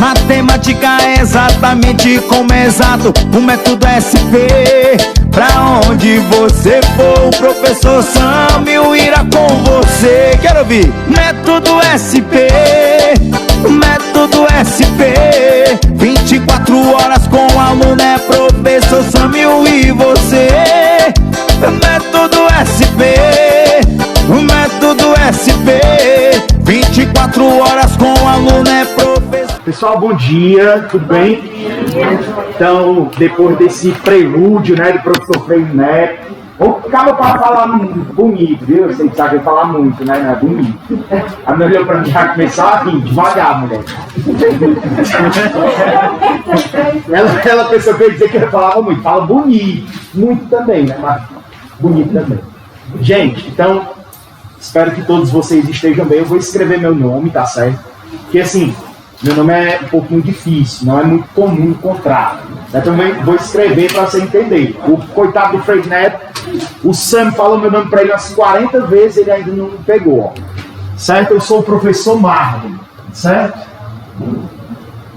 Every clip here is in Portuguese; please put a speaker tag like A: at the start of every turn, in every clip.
A: Matemática é exatamente como é exato o método SP. Pra onde você for, o professor Sâmio irá com você. Quero ouvir. Método SP, método SP. 24 horas com o aluno é professor Sâmio e você. Método SP, método SP. 24 horas com o aluno é professor.
B: Pessoal, bom dia, tudo bem? Então, depois desse prelúdio, né, do professor Freire Neto, calma para falar bonito, viu? Eu sei que sabe falar muito, né? Não é bonito. A mulher olhou para mim, já começou a rir, devagar, mulher. Ela pensou que eu ia dizer que eu falava muito. Fala bonito, muito também, né? Mas bonito também. Gente, então, espero que todos vocês estejam bem. Eu vou escrever meu nome, tá certo? Porque assim, meu nome é um pouquinho difícil, não é muito comum encontrar. Eu também vou escrever para você entender. O coitado do Freire Neto, o Sam falou meu nome para ele umas 40 vezes, ele ainda não pegou, ó. Certo? Eu sou o professor Marlon, certo?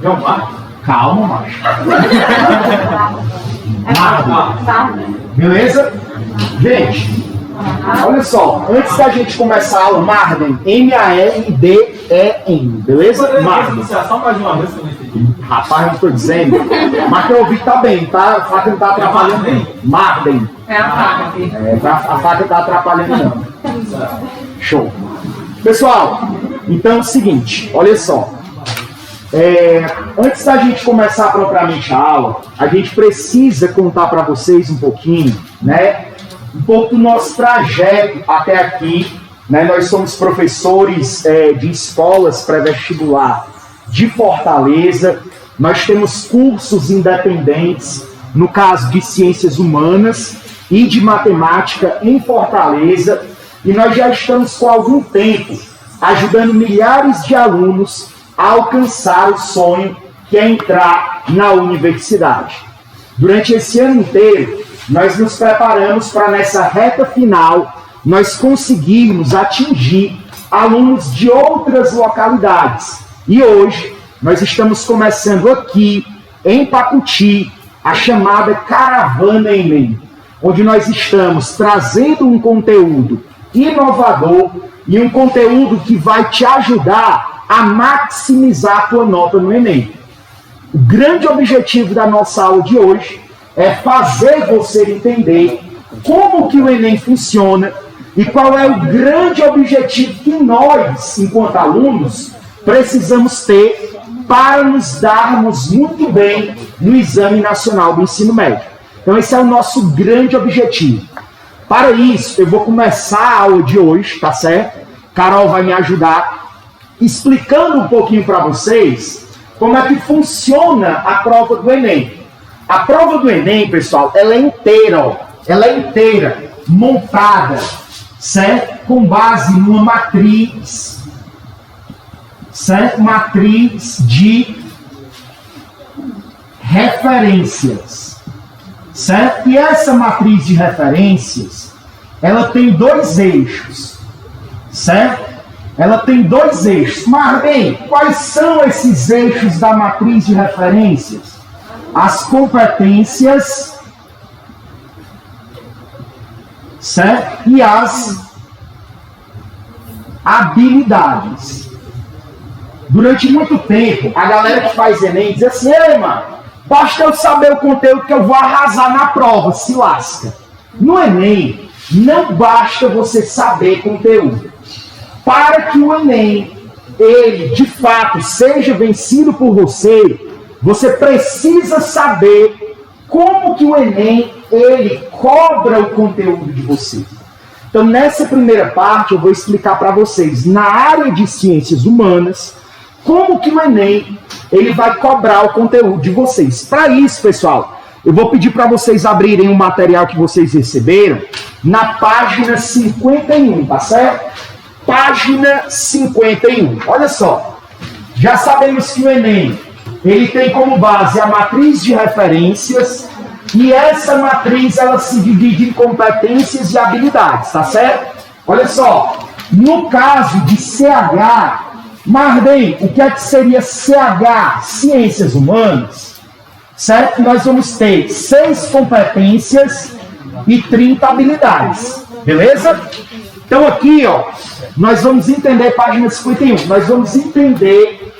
B: Não, calma, macho. Marlon. Beleza? Gente, olha só, antes da gente começar a aula, Marden, M-A-R-D-E-N, beleza? Marden.
C: Só mais uma vez que eu não entendi.
B: Rapaz, não estou dizendo. Mas que eu ouvi que tá bem, tá? A faca não tá atrapalhando nem. Marden.
D: É a faca aqui.
B: A faca não tá atrapalhando não. Show. Pessoal, então é o seguinte, olha só. Antes da gente começar propriamente a aula, a gente precisa contar para vocês um pouquinho, né? Um pouco do nosso trajeto até aqui, né? Nós somos professores de escolas pré-vestibular de Fortaleza, nós temos cursos independentes, no caso de ciências humanas e de matemática em Fortaleza, e nós já estamos com algum tempo ajudando milhares de alunos a alcançar o sonho que é entrar na universidade. Durante esse ano inteiro, nós nos preparamos para nessa reta final, nós conseguirmos atingir alunos de outras localidades. E hoje, nós estamos começando aqui, em Pacuti, a chamada Caravana Enem, onde nós estamos trazendo um conteúdo inovador e um conteúdo que vai te ajudar a maximizar a tua nota no Enem. O grande objetivo da nossa aula de hoje é fazer você entender como que o Enem funciona e qual é o grande objetivo que nós, enquanto alunos, precisamos ter para nos darmos muito bem no Exame Nacional do Ensino Médio. Então esse é o nosso grande objetivo. Para isso, eu vou começar a aula de hoje, tá certo? Carol vai me ajudar explicando um pouquinho para vocês como é que funciona a prova do Enem. A prova do Enem, pessoal, ela é inteira, ó. Ela é inteira, montada, certo? Com base numa matriz, certo? Matriz de referências, certo? E essa matriz de referências, ela tem dois eixos, certo? Ela tem dois eixos. Mas bem, quais são esses eixos da matriz de referências? As competências, certo? E as habilidades. Durante muito tempo, a galera que faz Enem diz assim: ei, mano, basta eu saber o conteúdo que eu vou arrasar na prova, se lasca. No Enem, não basta você saber conteúdo. Para que o Enem, ele, de fato, seja vencido por você, você precisa saber como que o Enem, ele cobra o conteúdo de você. Então, nessa primeira parte, eu vou explicar para vocês, na área de ciências humanas, como que o Enem, ele vai cobrar o conteúdo de vocês. Para isso, pessoal, eu vou pedir para vocês abrirem o material que vocês receberam na página 51, tá certo? Página 51. Olha só, já sabemos que o Enem, ele tem como base a matriz de referências, e essa matriz, ela se divide em competências e habilidades, tá certo? Olha só, no caso de CH, Marden, o que é que seria CH, Ciências Humanas? Certo? Nós vamos ter 6 competências e 30 habilidades. Beleza? Então aqui, ó, nós vamos entender, página 51, nós vamos entender,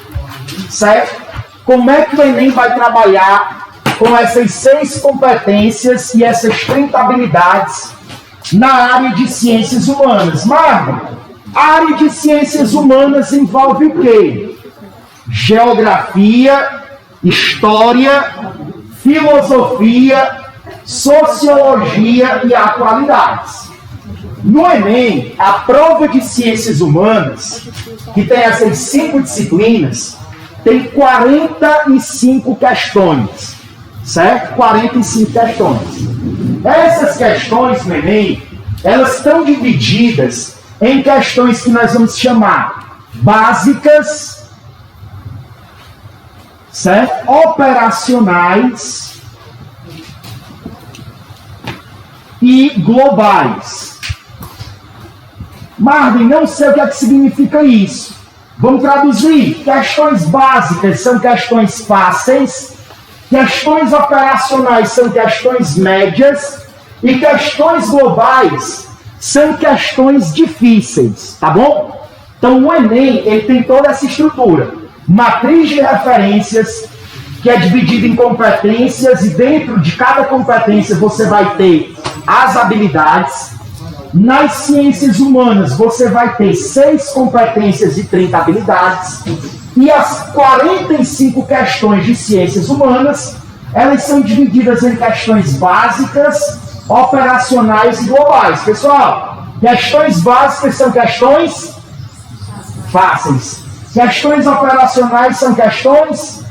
B: certo? Como é que o Enem vai trabalhar com essas 6 competências e essas 30 habilidades na área de ciências humanas. Marden, a área de ciências humanas envolve o quê? Geografia, história, filosofia, sociologia e atualidades. No Enem, a prova de ciências humanas, que tem essas 5 disciplinas, tem 45 questões, certo? 45 questões. Essas questões no Enem, elas estão divididas em questões que nós vamos chamar básicas, certo? Operacionais e globais. Marden, não sei o que é que significa isso. Vamos traduzir. Questões básicas são questões fáceis, questões operacionais são questões médias e questões globais são questões difíceis, tá bom? Então o Enem, ele tem toda essa estrutura. Matriz de referências, que é dividida em competências, e dentro de cada competência você vai ter as habilidades. Nas ciências humanas você vai ter 6 competências e 30 habilidades. E as 45 questões de ciências humanas, elas são divididas em questões básicas, operacionais e globais. Pessoal, questões básicas são questões fáceis. Questões operacionais são questões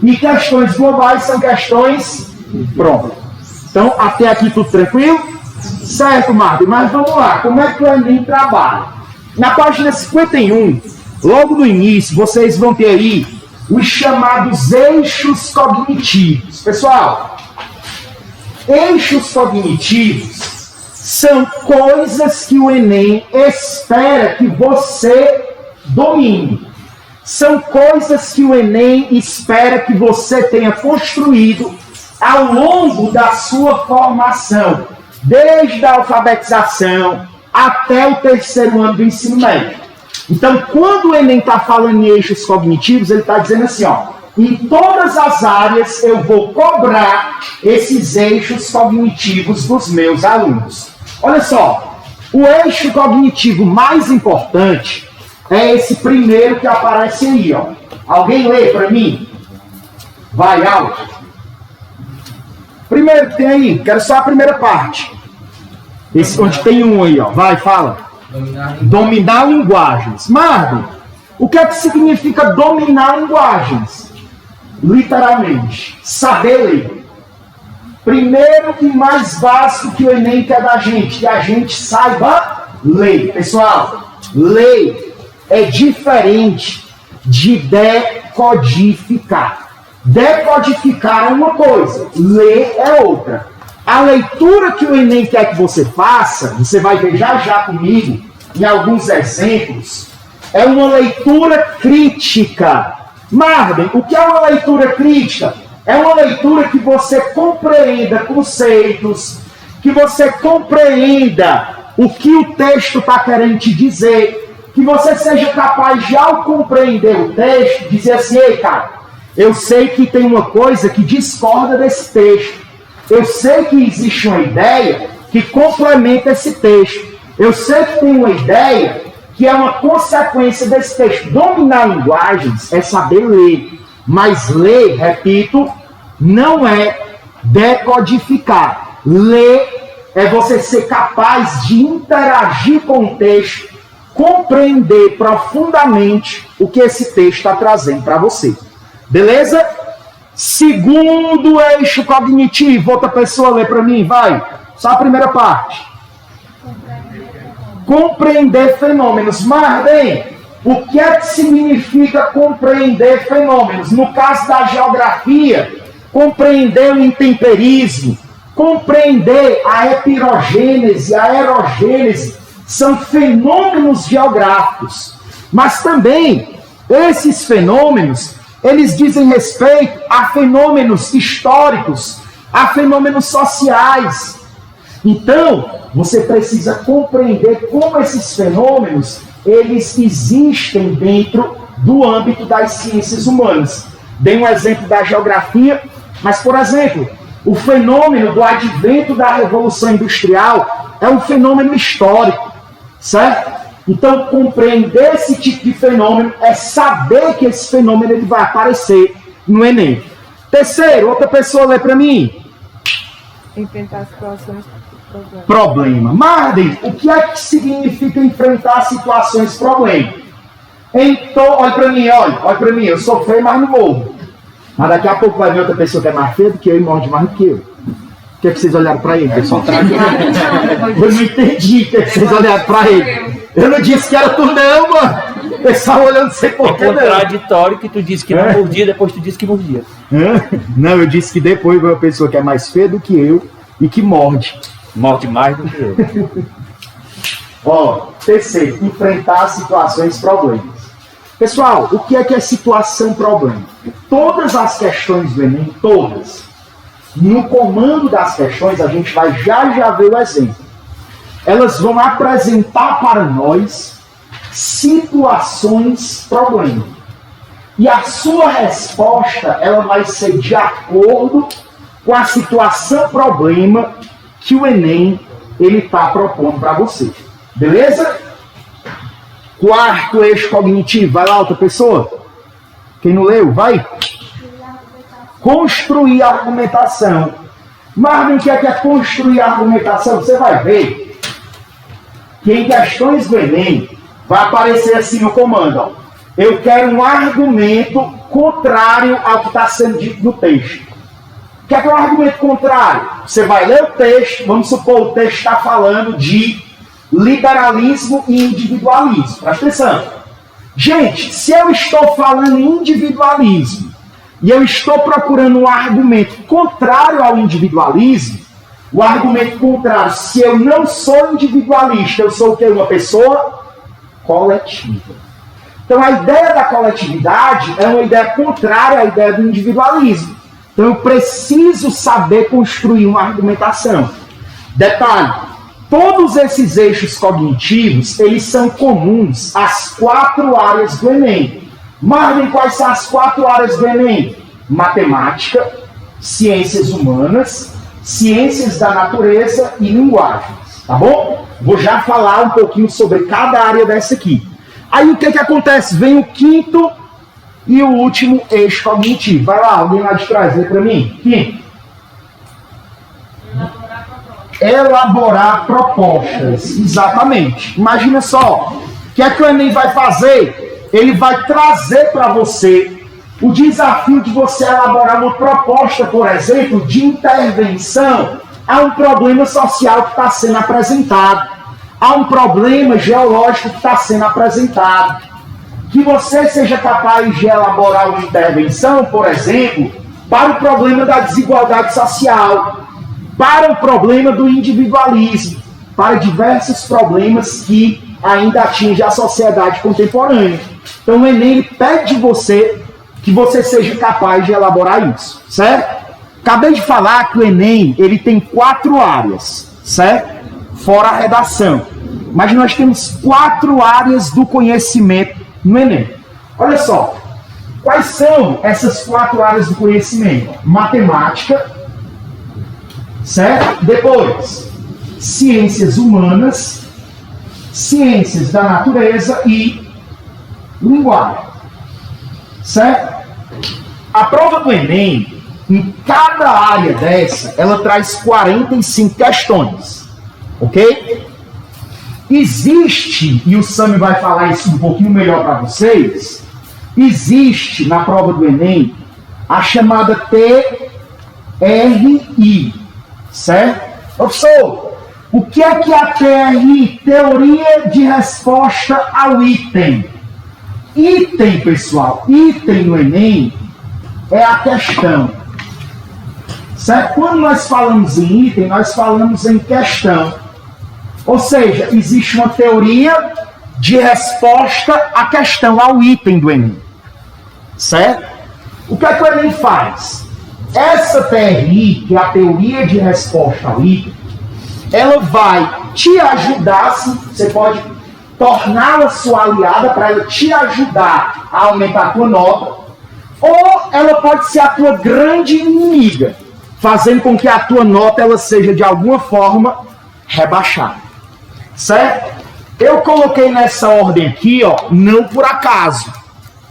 B: e questões globais são questões pronto. Então, até aqui tudo tranquilo? Certo, Marden, mas vamos lá. Como é que o Enem trabalha? Na página 51, logo no início, vocês vão ter aí os chamados eixos cognitivos. Pessoal, eixos cognitivos são coisas que o Enem espera que você domine. São coisas que o Enem espera que você tenha construído ao longo da sua formação, desde a alfabetização até o 3º ano do ensino médio. Então, quando o Enem está falando em eixos cognitivos, ele está dizendo assim, ó, em todas as áreas eu vou cobrar esses eixos cognitivos dos meus alunos. Olha só, o eixo cognitivo mais importante é esse primeiro que aparece aí, ó. Alguém lê para mim? Vai, alto. Primeiro que tem aí, quero só a primeira parte. Esse onde tem um aí, ó. Vai, fala. Dominar linguagens. Marden, o que é que significa dominar linguagens? Literalmente, saber ler. Primeiro e mais básico que o Enem quer da gente, que a gente saiba ler. Pessoal, ler é diferente de decodificar. Decodificar é uma coisa, ler é outra. A leitura que o Enem quer que você faça, você vai ver já comigo, em alguns exemplos, é uma leitura crítica. Marden, o que é uma leitura crítica? É uma leitura que você compreenda conceitos, que você compreenda o que o texto está querendo te dizer, que você seja capaz de, ao compreender o texto, dizer assim, ei, cara, eu sei que tem uma coisa que discorda desse texto. Eu sei que existe uma ideia que complementa esse texto. Eu sei que tem uma ideia que é uma consequência desse texto. Dominar linguagens é saber ler. Mas ler, repito, não é decodificar. Ler é você ser capaz de interagir com o texto, compreender profundamente o que esse texto está trazendo para você. Beleza? Segundo eixo cognitivo, outra pessoa lê para mim, vai. Só a primeira parte. Compreender fenômenos. Marden, o que é que significa compreender fenômenos? No caso da geografia, compreender o intemperismo, compreender a epirogênese, a aerogênese, são fenômenos geográficos. Mas também Esses fenômenos, eles dizem respeito a fenômenos históricos, a fenômenos sociais. Então, você precisa compreender como esses fenômenos, eles existem dentro do âmbito das ciências humanas. Dei um exemplo da geografia, mas, por exemplo, o fenômeno do advento da Revolução Industrial é um fenômeno histórico, certo? Então, compreender esse tipo de fenômeno é saber que esse fenômeno ele vai aparecer no Enem. Terceiro, outra pessoa lê para mim.
D: Enfrentar situações
B: Problema. Marden, o que é que significa enfrentar situações problema? Então, olha para mim, eu sou feio, mas não morro. Mas daqui a pouco vai ver outra pessoa que é mais feia do que eu e morre mais do que eu. O que é que vocês olharam para ele, pessoal? Eu não entendi o que é que vocês olharam para ele. Eu não disse que era tu não, mano. O pessoal olhando sem porquê não.
C: É contraditório que tu disse que não mordia, depois tu disse que mordia.
B: Não, eu disse que depois vai uma pessoa que é mais feia do que eu e que morde.
C: Morde mais do que eu.
B: Ó, terceiro, enfrentar situações problemas. Pessoal, o que é situação problema? Todas as questões do Enem, todas, no comando das questões, a gente vai já ver o exemplo. Elas vão apresentar para nós situações problema. E a sua resposta, ela vai ser de acordo com a situação problema que o Enem ele está propondo para você. Beleza? Quarto eixo cognitivo. Vai lá, outra pessoa. Quem não leu, vai. Construir a argumentação. Marvin, o que é construir a argumentação? Você vai ver que em questões do Enem vai aparecer assim no comando. Ó. Eu quero um argumento contrário ao que está sendo dito no texto. O que é um argumento contrário? Você vai ler o texto, vamos supor o texto está falando de liberalismo e individualismo. Presta atenção. Gente, se eu estou falando em individualismo e eu estou procurando um argumento contrário ao individualismo, o argumento contrário, se eu não sou individualista, eu sou o quê? Uma pessoa coletiva. Então a ideia da coletividade é uma ideia contrária à ideia do individualismo. Então eu preciso saber construir uma argumentação. Detalhe, todos esses eixos cognitivos, eles são comuns às 4 áreas do Enem. Marvin, quais são as 4 áreas do Enem? Matemática, ciências humanas, ciências da natureza e linguagens. Tá bom? Vou já falar um pouquinho sobre cada área dessa aqui. Aí o que acontece? Vem o quinto e o último eixo cognitivo. Vai lá, alguém lá de trás, lê para mim. Quinto. Elaborar propostas. Exatamente. Imagina só. O que é que o Enem vai fazer? Ele vai trazer para você o desafio de você elaborar uma proposta, por exemplo, de intervenção a um problema social que está sendo apresentado, a um problema geológico que está sendo apresentado. Que você seja capaz de elaborar uma intervenção, por exemplo, para o problema da desigualdade social, para o problema do individualismo, para diversos problemas que ainda atingem a sociedade contemporânea. Então o Enem ele pede de você que você seja capaz de elaborar isso, certo? Acabei de falar que o Enem ele tem 4 áreas, certo? Fora a redação. Mas nós temos 4 áreas do conhecimento no Enem. Olha só, quais são essas 4 áreas do conhecimento? Matemática, certo? Depois, ciências humanas, ciências da natureza e linguagem. Certo? A prova do Enem, em cada área dessa, ela traz 45 questões. Ok? Existe, e o Sami vai falar isso um pouquinho melhor para vocês, existe na prova do Enem a chamada TRI. Certo? Professor, o que é a TRI? Teoria de resposta ao item. Item, pessoal, item no Enem é a questão. Certo? Quando nós falamos em item, nós falamos em questão. Ou seja, existe uma teoria de resposta à questão, ao item do Enem. Certo? O que é que o Enem faz? Essa TRI, que é a teoria de resposta ao item, ela vai te ajudar, você pode torná-la sua aliada para ela te ajudar a aumentar a tua nota, ou ela pode ser a tua grande inimiga, fazendo com que a tua nota ela seja de alguma forma rebaixada. Certo? Eu coloquei nessa ordem aqui, ó, não por acaso.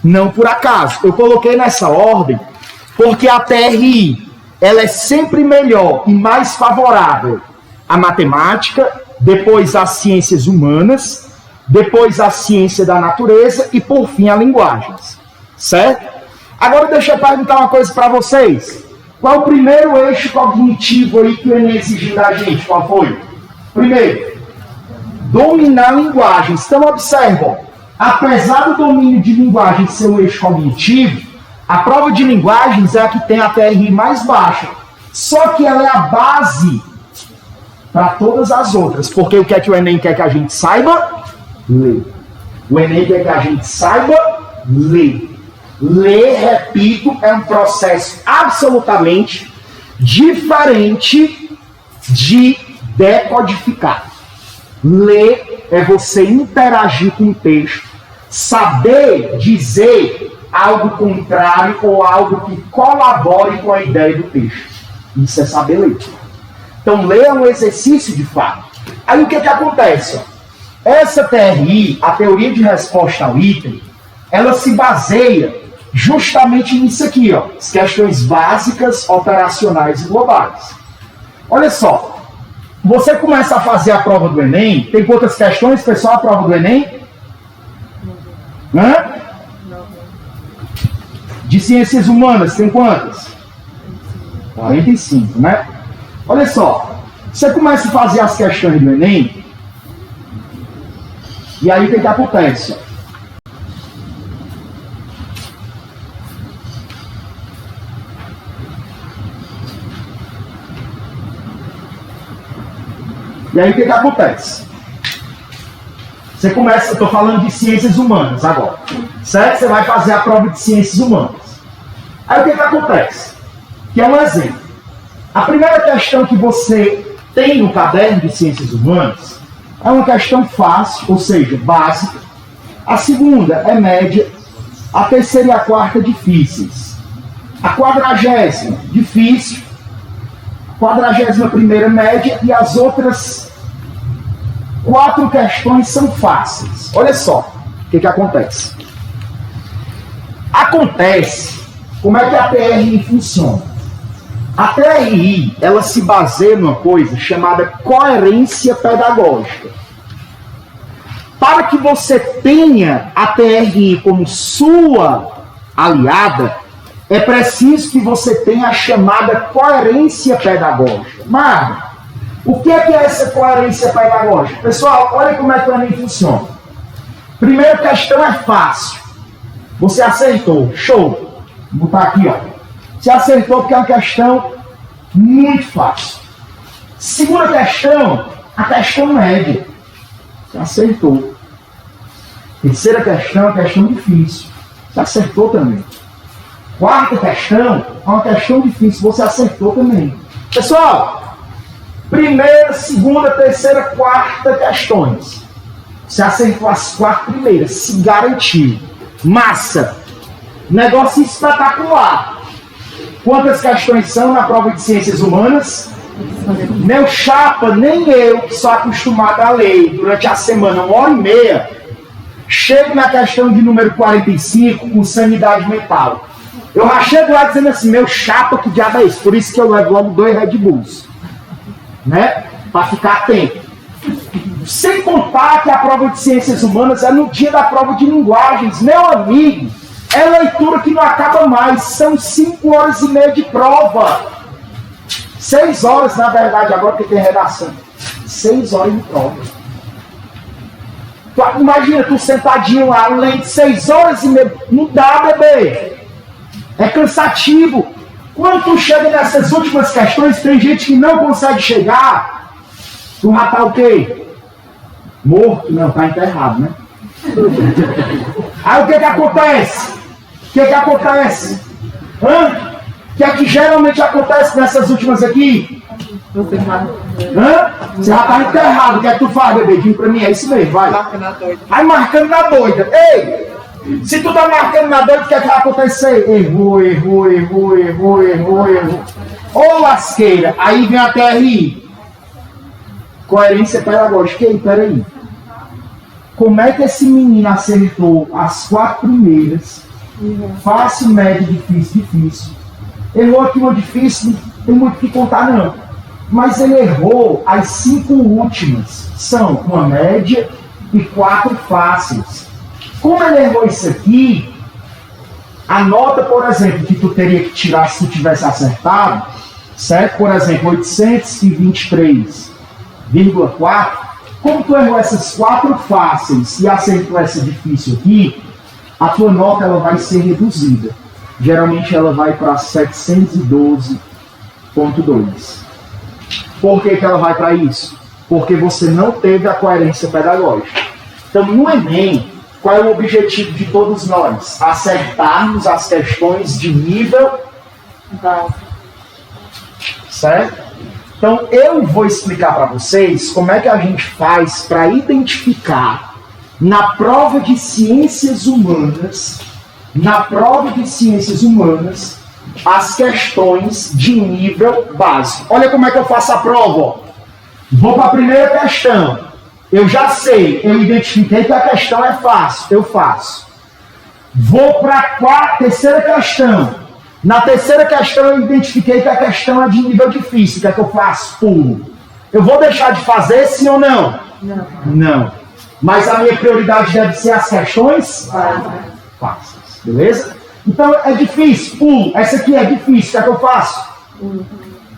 B: Não por acaso. Eu coloquei nessa ordem porque a TRI, ela é sempre melhor e mais favorável à matemática, depois às ciências humanas, depois à ciência da natureza e, por fim, a linguagens. Certo? Agora deixa eu perguntar uma coisa para vocês. Qual é o primeiro eixo cognitivo aí que o Enem exigiu da gente? Qual foi? Primeiro, dominar linguagens. Então, observam, apesar do domínio de linguagem ser um eixo cognitivo, a prova de linguagens é a que tem a TRI mais baixa. Só que ela é a base para todas as outras. Porque o que é que o Enem quer que a gente saiba? Ler. O Enem quer que a gente saiba ler. Ler, repito, é um processo absolutamente diferente de decodificar. Ler é você interagir com o texto, saber dizer algo contrário ou algo que colabore com a ideia do texto. Isso é saber ler. Então, ler é um exercício de fato. Aí o que acontece? Essa TRI, a teoria de resposta ao item, ela se baseia justamente nisso aqui, ó, as questões básicas, operacionais e globais. Olha só, você começa a fazer a prova do Enem, tem quantas questões, pessoal, a prova do Enem? Hã? De ciências humanas, tem quantas? 45, né? Olha só, você começa a fazer as questões do Enem, e aí o que acontece? E aí o que acontece? Você começa, eu estou falando de ciências humanas agora, certo? Você vai fazer a prova de ciências humanas. Aí o que acontece? Que é um exemplo. A primeira questão que você tem no caderno de ciências humanas é uma questão fácil, ou seja, básica. A segunda é média. A terceira e a quarta difíceis. A 40ª difícil. 41ª média e as outras 4 questões são fáceis. Olha só o que acontece. Como é que a TRI funciona? A TRI, ela se baseia numa coisa chamada coerência pedagógica. Para que você tenha a TRI como sua aliada, é preciso que você tenha a chamada coerência pedagógica. Marlon, o que é essa coerência pedagógica? Pessoal, olha como é que o Enem funciona. Primeira questão é fácil. Você acertou. Show. Vou botar aqui, ó. Você acertou porque é uma questão muito fácil. Segunda questão, a questão média. Você acertou. Terceira questão, a questão difícil. Você acertou também. Quarta questão, é uma questão difícil, você acertou também. Pessoal, primeira, segunda, terceira, quarta questões. Você acertou as 4 primeiras, se garantiu. Massa! Negócio espetacular. Quantas questões são na prova de ciências humanas? Meu chapa, nem eu, que sou acostumado a ler durante a semana 1h30, chego na questão de número 45 com sanidade mental. Eu já chego lá dizendo assim, meu chapa, que diabo é isso? Por isso que eu levo logo 2 Red Bulls. Né? Para ficar atento. Sem contar que a prova de ciências humanas é no dia da prova de linguagens. Meu amigo, é leitura que não acaba mais. São 5h30 de prova. 6 horas, na verdade, agora que tem redação. 6 horas de prova. Imagina, tu sentadinho lá, lendo 6h30. Não dá, bebê. É cansativo. Quando tu chega nessas últimas questões, tem gente que não consegue chegar. Tu já tá o quê? Morto? Não, tá enterrado, né? Aí o que acontece? O que acontece? Hã? O que é que geralmente acontece nessas últimas aqui?
D: Você marca.
B: Hã? Você já tá enterrado. O que é que tu faz, bebê? Diga pra mim, é isso mesmo, vai.
D: Marca na doida.
B: Aí marcando na doida. Ei! Se tu tá marcando na doida, o que é que vai acontecer? Errou. Ô lasqueira! Aí vem a TRI. Coerência pedagógica. Ei, peraí. Como é que esse menino acertou as 4 primeiras? Fácil, médio, difícil. Errou aqui uma difícil, não tem muito o que contar não. Mas ele errou as 5 últimas. São uma média e 4 fáceis. Como ele errou isso aqui, a nota, por exemplo, que tu teria que tirar se tu tivesse acertado, certo? Por exemplo, 823,4. Como tu errou essas 4 fáceis e acertou essa difícil aqui, a tua nota ela vai ser reduzida. Geralmente ela vai para 712,2. Por que ela vai para isso? Porque você não teve a coerência pedagógica. Então, no Enem, qual é o objetivo de todos nós? Acertarmos as questões de nível básico. Certo? Então, eu vou explicar para vocês como é que a gente faz para identificar na prova de ciências humanas, as questões de nível básico. Olha como é que eu faço a prova. Vou para a primeira questão. Eu já sei, eu identifiquei que a questão é fácil, eu faço. Vou para a terceira questão. Na terceira questão eu identifiquei que a questão é de nível difícil. O que é que eu faço? Pulo. Eu vou deixar de fazer, sim ou não? Não. Mas a minha prioridade deve ser as questões fáceis. Beleza? Então é difícil, pulo. Essa aqui é difícil, o que é que eu faço?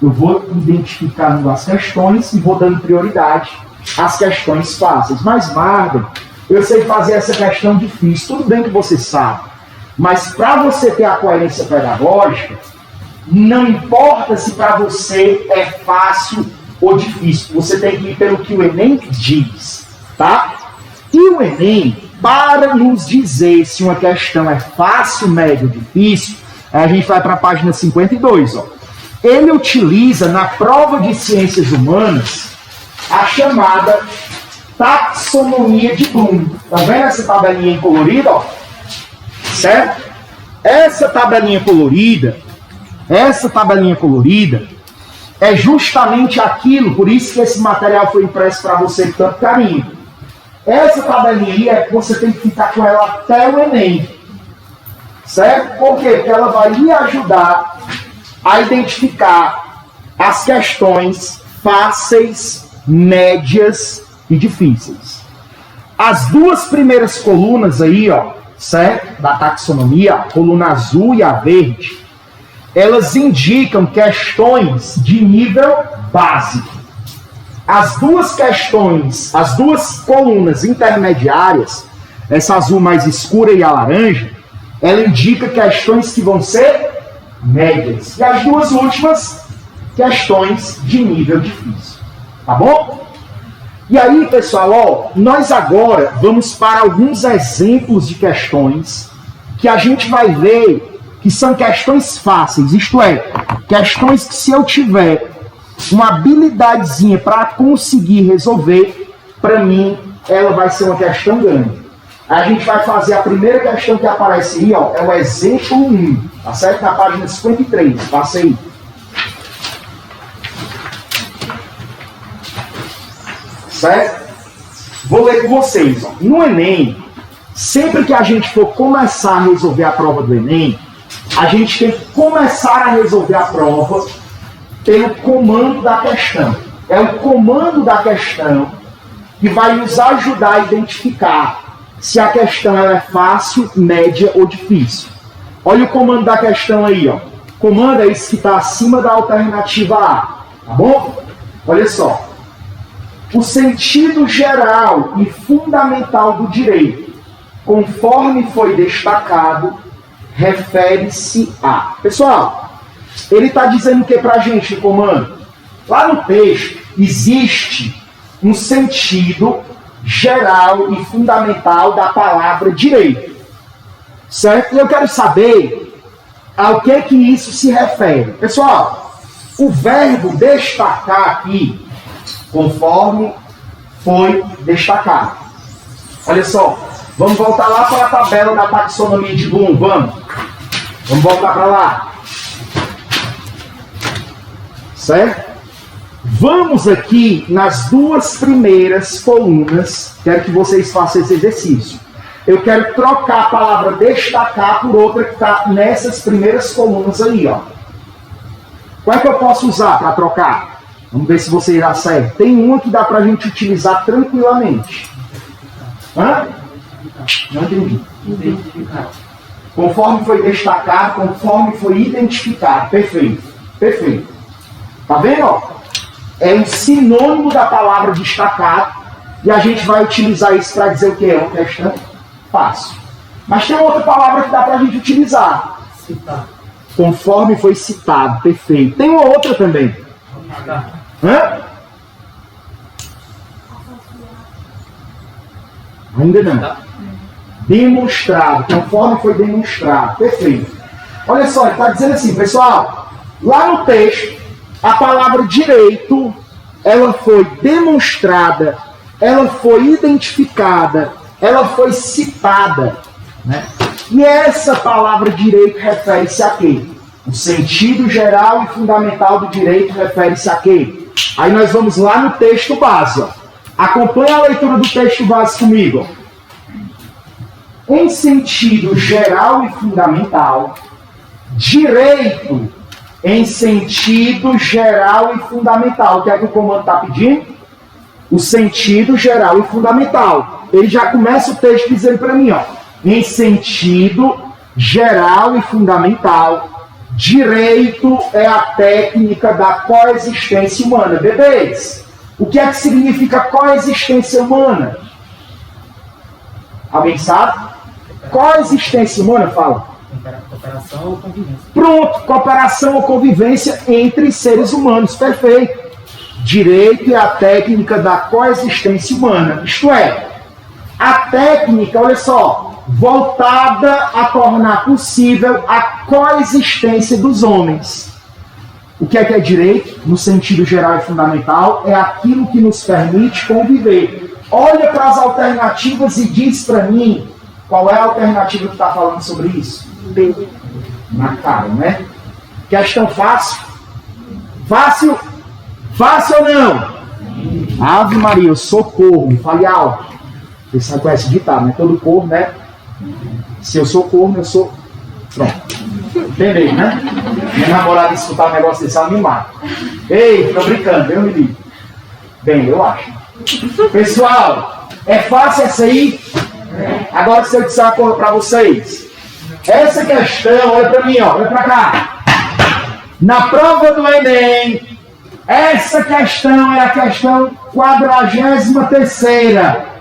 B: Eu vou identificando as questões e vou dando prioridade às questões fáceis. Mas, Marden, eu sei fazer essa questão difícil. Tudo bem que você sabe. Mas para você ter a coerência pedagógica, não importa se para você é fácil ou difícil. Você tem que ir pelo que o Enem diz, tá? E o Enem, para nos dizer se uma questão é fácil, médio ou difícil, a gente vai para a página 52. Ó. Ele utiliza na prova de ciências humanas a chamada taxonomia de Bloom. Tá vendo essa tabelinha colorida? Ó? Certo? Essa tabelinha colorida é justamente aquilo, por isso que esse material foi impresso para você com tanto carinho. Essa tabelinha aí é que você tem que ficar com ela até o Enem. Certo? Por quê? Porque ela vai lhe ajudar a identificar as questões fáceis, médias e difíceis. As 2 primeiras colunas aí, ó, certo? Da taxonomia, a coluna azul e a verde, elas indicam questões de nível básico. As 2 questões, as 2 colunas intermediárias, essa azul mais escura e a laranja, ela indica questões que vão ser médias. E as 2 últimas, questões de nível difícil. Tá bom? E aí, pessoal, ó, nós agora vamos para alguns exemplos de questões que a gente vai ver que são questões fáceis, isto é, questões que se eu tiver uma habilidadezinha para conseguir resolver, para mim, ela vai ser uma questão grande. A gente vai fazer a primeira questão que aparece aí, ó, é o exemplo 1, tá certo? Na página 53, passa aí. Certo? Vou ler com vocês. Ó. No Enem, sempre que a gente for começar a resolver a prova do Enem, a gente tem que começar a resolver a prova pelo comando da questão. É o comando da questão que vai nos ajudar a identificar se a questão ela é fácil, média ou difícil. Olha o comando da questão aí. Ó. O comando é esse que está acima da alternativa A. Tá bom? Olha só. O sentido geral e fundamental do direito, conforme foi destacado, refere-se a... Pessoal, ele está dizendo o que para a gente, o comando? Lá no texto, existe um sentido geral e fundamental da palavra direito. Certo? E eu quero saber ao que isso se refere. Pessoal, o verbo destacar aqui, conforme foi destacado. Olha só, vamos voltar lá para a tabela da taxonomia de Bloom, vamos voltar para lá. Certo? Vamos aqui nas duas primeiras colunas, quero que vocês façam esse exercício. Eu quero trocar a palavra destacar por outra que está nessas primeiras colunas aí, ó. Qual é que eu posso usar para trocar? Vamos ver se você irá certo. Tem uma que dá para a gente utilizar tranquilamente. Hã? Não entendi.
E: Identificar.
B: Conforme foi destacado, conforme foi identificado. Perfeito. Perfeito. Tá vendo, ó? É um sinônimo da palavra destacado e a gente vai utilizar isso para dizer o que é uma questão fácil. Mas tem outra palavra que dá para a gente utilizar.
E: Citar.
B: Conforme foi citado. Perfeito. Tem uma outra também. Hã? Ainda não. Demonstrado. Conforme foi demonstrado. Perfeito. Olha só, ele está dizendo assim, pessoal. Lá no texto, a palavra direito, ela foi demonstrada, ela foi identificada, ela foi citada. Né? E essa palavra direito refere-se a quê? O sentido geral e fundamental do direito refere-se a quê? Aí nós vamos lá no texto base. Ó. Acompanhe a leitura do texto base comigo. Ó. Em sentido geral e fundamental, direito em sentido geral e fundamental. O que é que o comando está pedindo? O sentido geral e fundamental. Ele já começa o texto dizendo para mim, ó, em sentido geral e fundamental, direito é a técnica da coexistência humana. Bebês, o que é que significa coexistência humana? Alguém sabe? Coexistência humana, fala.
E: Cooperação ou convivência.
B: Pronto, cooperação ou convivência entre seres humanos, perfeito. Direito é a técnica da coexistência humana, isto é, a técnica, olha só, voltada a tornar possível a coexistência dos homens. O que é direito? No sentido geral e fundamental, é aquilo que nos permite conviver. Olha para as alternativas e diz para mim qual é a alternativa que está falando sobre isso. B. Na cara, né? Questão fácil? Fácil? Fácil ou não? Ave Maria, eu sou corno, fale alto. Você sabe qual é esse ditado, né? Todo corno, né? Se eu sou corno, eu sou... Pronto. Entendeu, né? Minha namorada escutar um negócio desse, ela me mata. Ei, tô brincando, eu me digo. Bem, eu acho. Pessoal, é fácil essa aí? Agora, se eu disser uma coisa para vocês, essa questão, olha para mim, ó, olha para cá. Na prova do Enem, essa questão é a questão 43ª.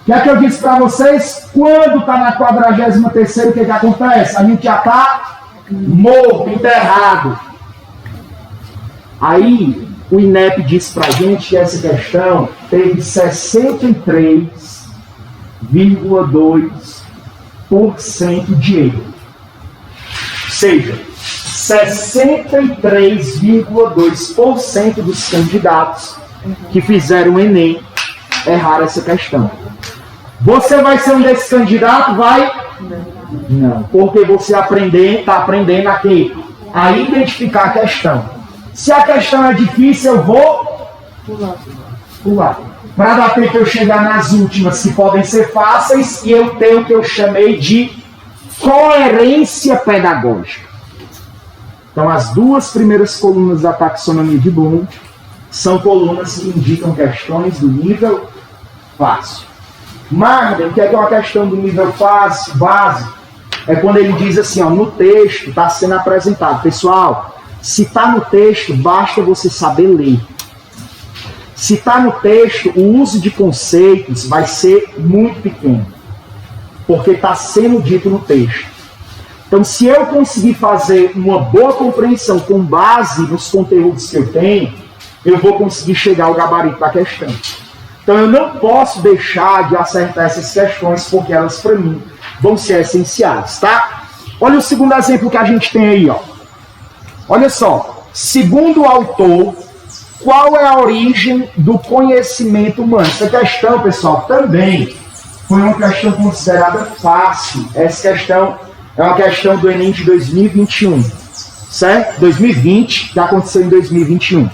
B: O que é que eu disse para vocês? Quando está na 43ª, o que acontece? A gente já está morto, enterrado. Aí, o INEP disse para a gente que essa questão teve 63,2% de erro. Ou seja, 63,2% dos candidatos que fizeram o Enem erraram essa questão. Você vai ser um desses candidatos? Vai? Não. Porque você está aprendendo aqui a identificar a questão. Se a questão é difícil, eu vou pular. Para dar tempo eu chegar nas últimas, que podem ser fáceis, e eu tenho o que eu chamei de coerência pedagógica. Então, as duas primeiras colunas da taxonomia de Bloom são colunas que indicam questões do nível fácil. Marden, o que é uma questão do nível fácil, básico? É quando ele diz assim, ó, no texto está sendo apresentado. Pessoal, se está no texto, basta você saber ler. Se está no texto, o uso de conceitos vai ser muito pequeno. Porque está sendo dito no texto. Então, se eu conseguir fazer uma boa compreensão com base nos conteúdos que eu tenho, eu vou conseguir chegar ao gabarito da questão. Então eu não posso deixar de acertar essas questões, porque elas, para mim, vão ser essenciais, tá? Olha o segundo exemplo que a gente tem aí, ó. Olha só. Segundo o autor, qual é a origem do conhecimento humano? Essa questão, pessoal, também foi uma questão considerada fácil. Essa questão é uma questão do Enem de 2021, certo? 2020, que aconteceu em 2021.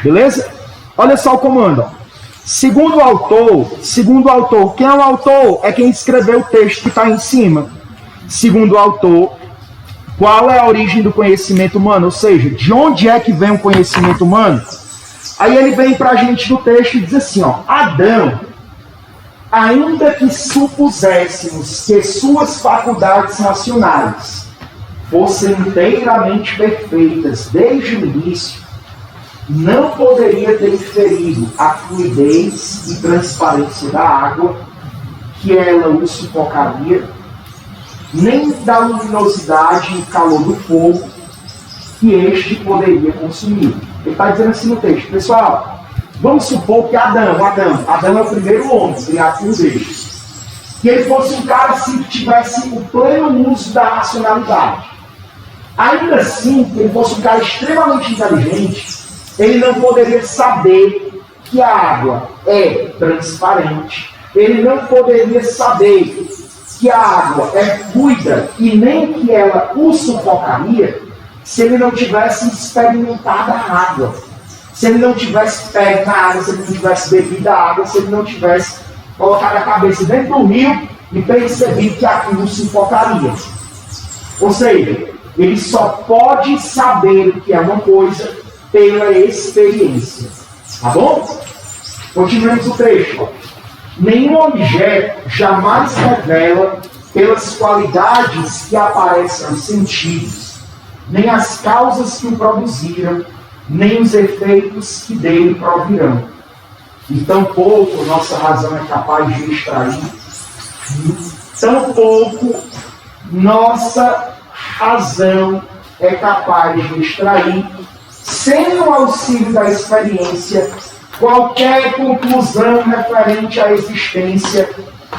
B: Beleza? Olha só o comando, ó. Segundo o autor, quem é o autor? É quem escreveu o texto que está em cima. Segundo o autor, qual é a origem do conhecimento humano? Ou seja, de onde é que vem o conhecimento humano? Aí ele vem para a gente no texto e diz assim, ó, Adão, ainda que supuséssemos que suas faculdades racionais fossem inteiramente perfeitas desde o início, não poderia ter inferido a fluidez e transparência da água, que ela o sufocaria, nem da luminosidade e calor do fogo, que este poderia consumir. Ele está dizendo assim no texto, pessoal, vamos supor que Adão é o primeiro homem criado por Deus, que ele fosse um cara assim, que tivesse o pleno uso da racionalidade. Ainda assim, que ele fosse um cara extremamente inteligente, ele não poderia saber que a água é transparente. Ele não poderia saber que a água é fluida e nem que ela o sufocaria se ele não tivesse experimentado a água. Se ele não tivesse pego na água, se ele não tivesse bebido a água, se ele não tivesse colocado a cabeça dentro do rio e percebido que aquilo o sufocaria. Ou seja, ele só pode saber o que é uma coisa pela experiência. Tá bom? Continuemos o texto. Nenhum objeto jamais revela pelas qualidades que aparecem aos sentidos, nem as causas que o produziram, nem os efeitos que dele provirão. E tampouco nossa razão é capaz de extrair, tampouco nossa razão é capaz de extrair, sem o auxílio da experiência, qualquer conclusão referente à existência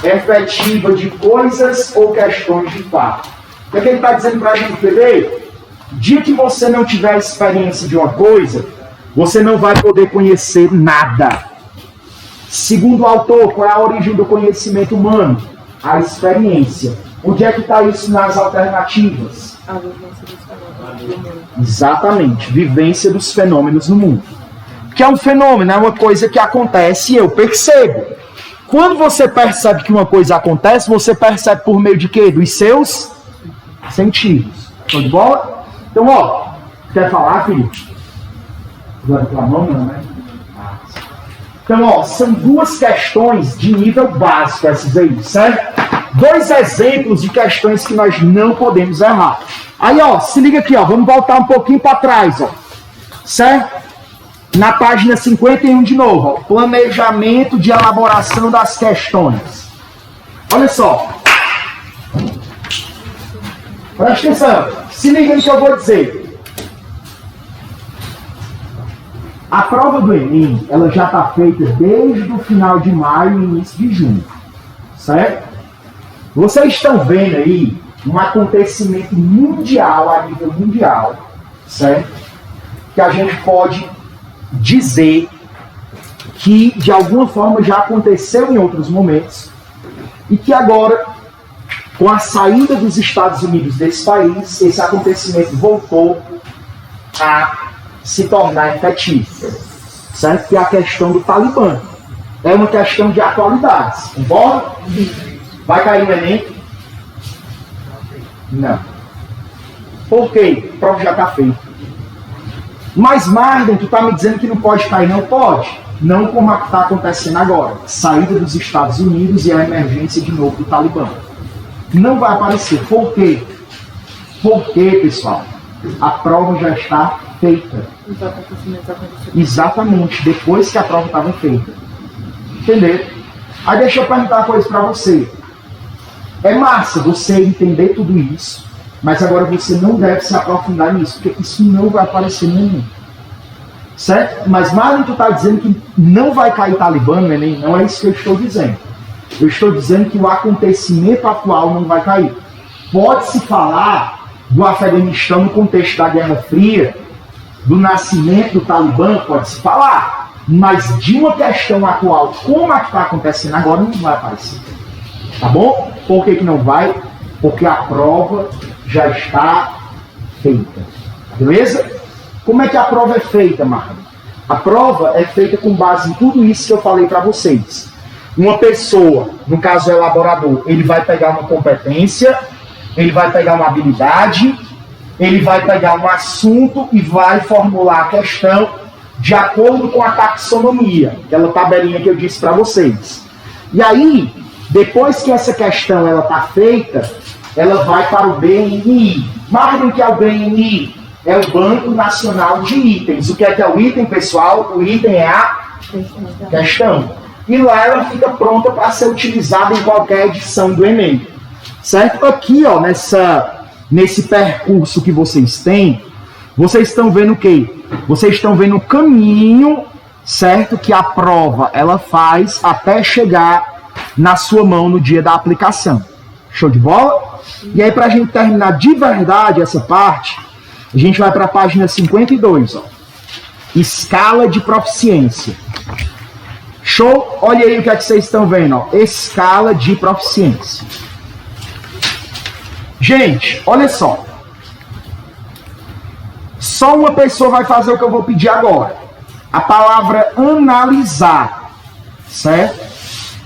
B: efetiva de coisas ou questões de fato. O que ele está dizendo para a gente entender? Dia que você não tiver experiência de uma coisa, você não vai poder conhecer nada. Segundo o autor, qual é a origem do conhecimento humano? A experiência. Onde é que está isso nas alternativas?
D: A vivência dos fenômenos do mundo.
B: Exatamente, vivência dos fenômenos no mundo. Que é um fenômeno, é uma coisa que acontece e eu percebo. Quando você percebe que uma coisa acontece, você percebe por meio de quê? Dos seus sentidos. Tô de bola? Então, ó, quer falar, Felipe? Agora pela mão, não, né? Então, ó, são duas questões de nível básico essas aí, certo? Dois exemplos de questões que nós não podemos errar. Aí, ó, se liga aqui, ó, vamos voltar um pouquinho para trás, ó. Certo? Na página 51 de novo, ó, planejamento de elaboração das questões. Olha só. Presta atenção. Se liga no que eu vou dizer. A prova do Enem, ela já está feita desde o final de maio e início de junho. Certo? Vocês estão vendo aí um acontecimento mundial, a nível mundial, certo? Que a gente pode dizer que de alguma forma já aconteceu em outros momentos e que agora, com a saída dos Estados Unidos desse país, esse acontecimento voltou a se tornar efetivo, certo? Que é a questão do Talibã. É uma questão de atualidades, concorda? Vai cair no Enem? Não. Por quê? A prova já está feita. Mas, Marden, tu está me dizendo que não pode cair? Não pode. Não como está acontecendo agora. Saída dos Estados Unidos e a emergência de novo do Talibã. Não vai aparecer. Por quê? Porque, pessoal, a prova já está feita.
D: Os acontecimentos aconteceram.
B: Exatamente. Depois que a prova estava feita. Entendeu? Aí deixa eu perguntar uma coisa para você. É massa você entender tudo isso, mas agora você não deve se aprofundar nisso, porque isso não vai aparecer no Enem. Certo? Mas Marlon, tu tá dizendo que não vai cair Talibã no Enem? Não é isso que eu estou dizendo. Eu estou dizendo que o acontecimento atual não vai cair. Pode-se falar do Afeganistão no contexto da Guerra Fria, do nascimento do Talibã, pode-se falar. Mas de uma questão atual, como a que está acontecendo agora, não vai aparecer. Tá bom? Por que não vai? Porque a prova já está feita. Beleza? Como é que a prova é feita, Marlon? A prova é feita com base em tudo isso que eu falei para vocês. Uma pessoa, no caso o elaborador, ele vai pegar uma competência, ele vai pegar uma habilidade, ele vai pegar um assunto e vai formular a questão de acordo com a taxonomia, aquela tabelinha que eu disse para vocês. E aí, depois que essa questão está feita, ela vai para o BNI. Marquem que é o BNI? É o Banco Nacional de Itens. O que é o item, pessoal? O item é a questão. E lá ela fica pronta para ser utilizada em qualquer edição do Enem. Certo? Aqui, ó, nesse percurso que vocês têm, vocês estão vendo o quê? Vocês estão vendo o caminho, certo? Que a prova ela faz até chegar na sua mão no dia da aplicação. Show de bola? E aí, para a gente terminar de verdade essa parte, a gente vai para a página 52, ó. Escala de proficiência. Show? Olha aí o que é que vocês estão vendo, ó. Escala de proficiência. Gente, olha só. Só uma pessoa vai fazer o que eu vou pedir agora. A palavra analisar. Certo?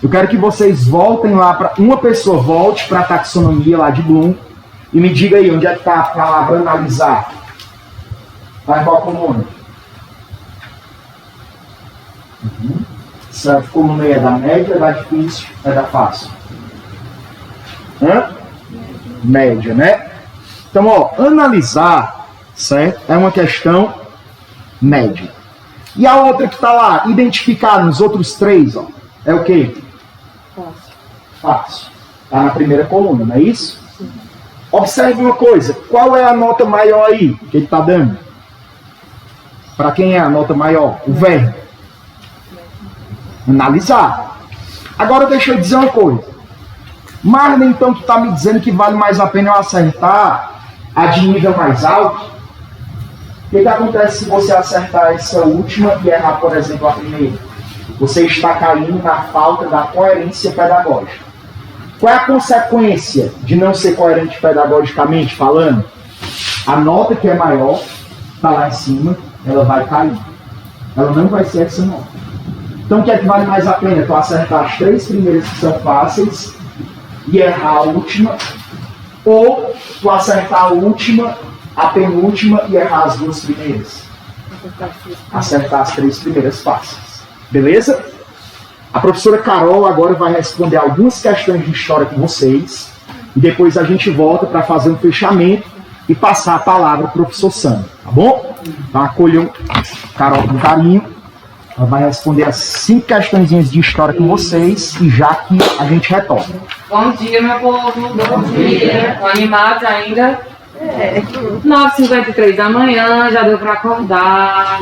B: Eu quero que vocês voltem lá para... Uma pessoa volte para a taxonomia lá de Bloom e me diga aí onde é que está a palavra analisar. Vai qual coluna? Certo? Coluna aí é da média, é da difícil, é da fácil? Média, né? Então, ó, analisar, certo? É uma questão média. E a outra que está lá, identificar nos outros três, ó, é o quê? Fácil. Está na primeira coluna, não é isso? Sim. Observe uma coisa. Qual é a nota maior aí que ele está dando? Para quem é a nota maior? O verbo. Analisar. Agora deixa eu dizer uma coisa. Marlon, então tu está me dizendo que vale mais a pena eu acertar a de nível mais alto? O que acontece se você acertar essa última e errar, por exemplo, a primeira? Você está caindo na falta da coerência pedagógica. Qual é a consequência de não ser coerente pedagogicamente falando? A nota que é maior está lá em cima, ela vai cair. Ela não vai ser essa nota. Então o que é que vale mais a pena? Tu acertar as três primeiras que são fáceis e errar a última, ou tu acertar a última, a penúltima e errar as duas primeiras? Acertar as três primeiras fáceis. Beleza? A professora Carol agora vai responder algumas questões de história com vocês e depois a gente volta para fazer um fechamento e passar a palavra para o professor Sandro, tá bom? Então acolham Carol com carinho. Ela vai responder as 5 questõezinhas de história com vocês e já que a gente retorna.
F: Bom dia, meu povo. Bom dia. Animados ainda? 9h53 da manhã, já deu para acordar.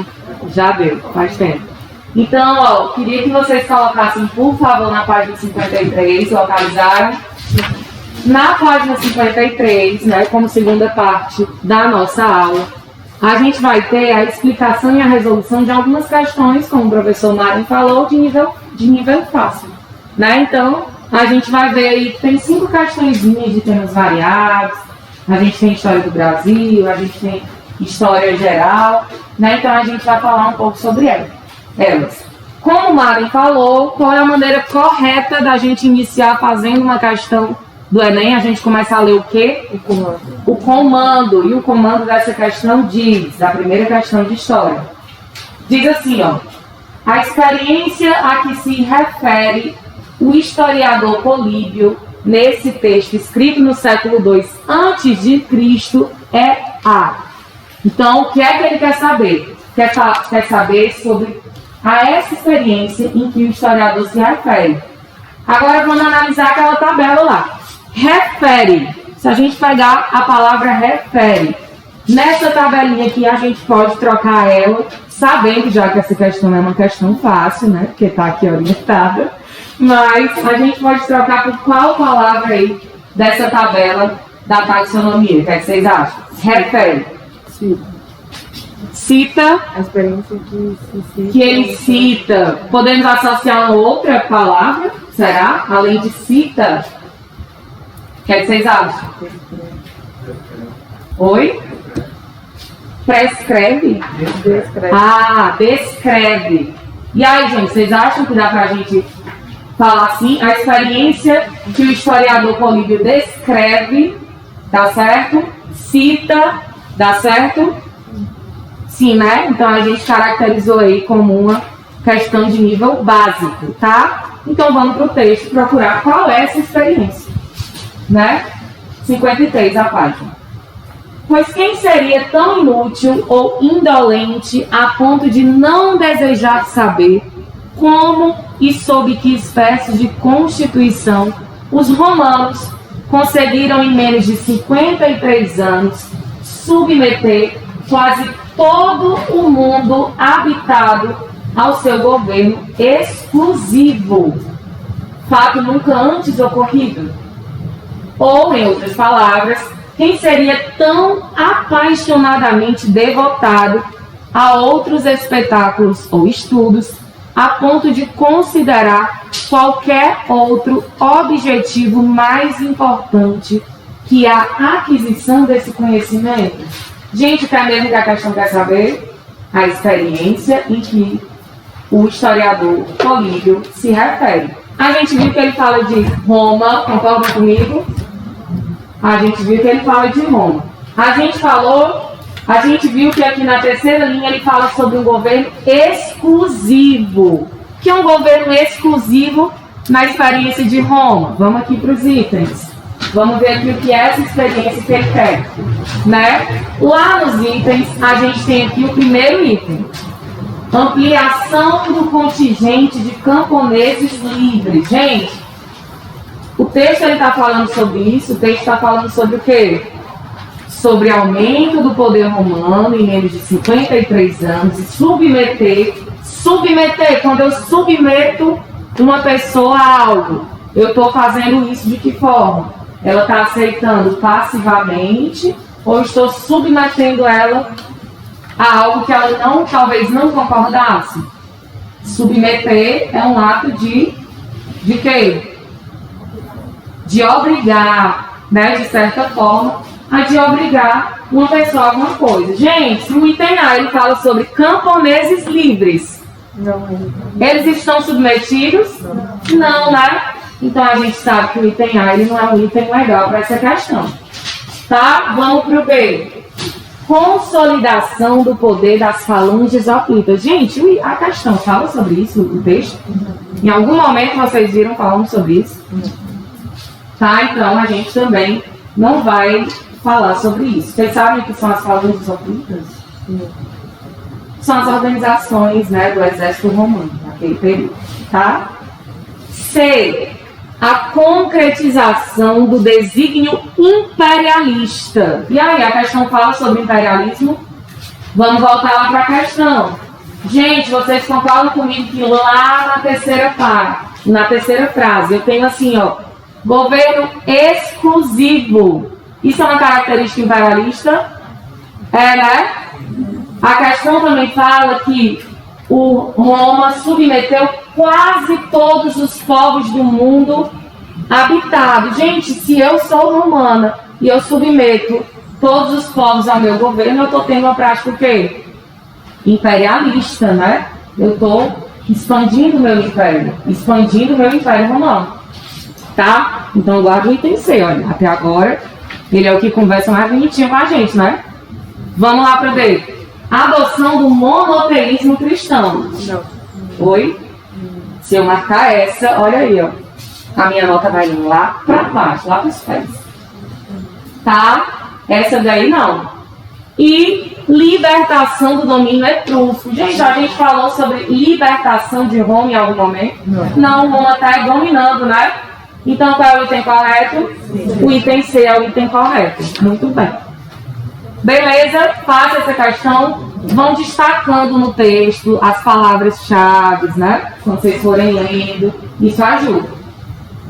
F: Já deu, faz tempo. Então, ó, queria que vocês colocassem, por favor, na página 53, localizaram. Na página 53, né, como segunda parte da nossa aula, a gente vai ter a explicação e a resolução de algumas questões, como o professor Mário falou, de nível fácil. Né? Então, a gente vai ver aí que tem 5 questõezinhas de temas variados, a gente tem história do Brasil, a gente tem história geral, né? Então a gente vai falar um pouco sobre elas. Como o Maren falou, qual é a maneira correta da gente iniciar fazendo uma questão do Enem? A gente começa a ler o quê? O comando. E o comando dessa questão diz, a primeira questão de história, diz assim, ó: a experiência a que se refere o historiador Políbio nesse texto escrito no século II a.C. é a. Então, o que é que ele quer saber? Quer saber sobre a essa experiência em que o historiador se refere. Agora vamos analisar aquela tabela lá. Refere. Se a gente pegar a palavra refere, Nessa tabelinha aqui a gente pode trocar ela, sabendo já que essa questão é uma questão fácil, né? Porque está aqui orientada. Mas a gente pode trocar por qual palavra aí dessa tabela da taxonomia? O que é que vocês acham? Refere. Cita.
D: A experiência
F: Que ele cita. Podemos associar outra palavra? Será? Além de cita? O que é que vocês acham? Oi? Prescreve?
D: Descreve.
F: Ah, descreve. E aí, gente, vocês acham que dá pra gente falar assim? A experiência que o historiador Políbio descreve, tá certo? Cita, dá certo? Sim, né? Então a gente caracterizou aí como uma questão de nível básico, tá? Então vamos pro texto procurar qual é essa experiência, né? 53 a página. Pois quem seria tão inútil ou indolente a ponto de não desejar saber como e sob que espécie de constituição os romanos conseguiram em menos de 53 anos submeter quase todo o mundo habitado ao seu governo exclusivo, fato nunca antes ocorrido? Ou, em outras palavras, quem seria tão apaixonadamente devotado a outros espetáculos ou estudos, a ponto de considerar qualquer outro objetivo mais importante que a aquisição desse conhecimento? Gente, que é mesmo que a questão quer saber? A experiência em que o historiador Políbio se refere. A gente viu que ele fala de Roma, concorda comigo? A gente viu que ele fala de Roma. A gente viu que aqui na terceira linha ele fala sobre um governo exclusivo. Que é um governo exclusivo na experiência de Roma. Vamos aqui para os itens. Vamos ver aqui o que é essa experiência que ele quer, né? Lá nos itens, a gente tem aqui o primeiro item. Ampliação do contingente de camponeses livres. Gente, o texto está falando sobre isso. O texto está falando sobre o quê? Sobre aumento do poder romano em menos de 53 anos. E submeter, quando eu submeto uma pessoa a algo, eu estou fazendo isso de que forma? Ela está aceitando passivamente ou estou submetendo ela a algo que ela talvez não concordasse? Submeter é um ato de quê? De obrigar, né, de certa forma, de obrigar uma pessoa a alguma coisa. Gente, o item A, ele fala sobre camponeses livres.
D: Não.
F: Eles estão submetidos? Não, né? Então a gente sabe que o item A, ele não é um item legal para essa questão. Tá? Vamos para o B. Consolidação do poder das falanges ocultas. Gente, a questão fala sobre isso, o texto? Em algum momento vocês viram falando sobre isso? Tá? Então a gente também não vai falar sobre isso. Vocês sabem o que são as falanges ocultas? São as organizações, né, do exército romano, naquele período. Tá? C. A concretização do desígnio imperialista. E aí, a questão fala sobre imperialismo? Vamos voltar lá para a questão. Gente, vocês concordam comigo que lá na terceira frase, eu tenho assim, ó, governo exclusivo. Isso é uma característica imperialista? É, né? A questão também fala que o Roma submeteu quase todos os povos do mundo habitado. Gente, se eu sou romana e eu submeto todos os povos ao meu governo, eu estou tendo uma prática o quê? Imperialista, né? Eu estou expandindo o meu império romano. Tá? Então guarda o item C, olha. Até agora, ele é o que conversa mais bonitinho com a gente, né? Vamos lá para D. Adoção do monoteísmo cristão.
D: Não.
F: Oi? Se eu marcar essa, olha aí, ó. A minha nota vai lá para baixo, lá para os pés. Tá? Essa daí não. E libertação do domínio etrusco. Gente, a gente falou sobre libertação de Roma em algum momento? Não, Roma está dominando, né? Então, qual é o item correto? O item C é o item correto. Muito bem. Beleza? Faça essa questão. Vão destacando no texto as palavras-chave, né? Quando vocês forem lendo. Isso ajuda.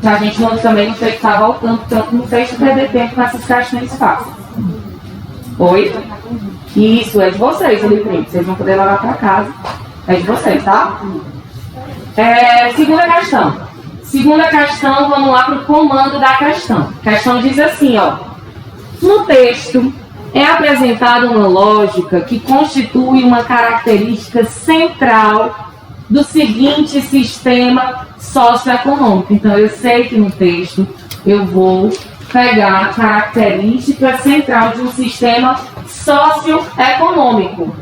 F: Pra gente também não ter que estar voltando tanto no texto e perder tempo nessas questões fáceis. Oi? Isso, é de vocês o livrinho. Vocês vão poder levar pra casa. É de vocês, tá? Segunda questão. Segunda questão, vamos lá para o comando da questão. A questão diz assim, ó. No texto é apresentada uma lógica que constitui uma característica central do seguinte sistema socioeconômico. Então, eu sei que no texto eu vou pegar a característica central de um sistema socioeconômico.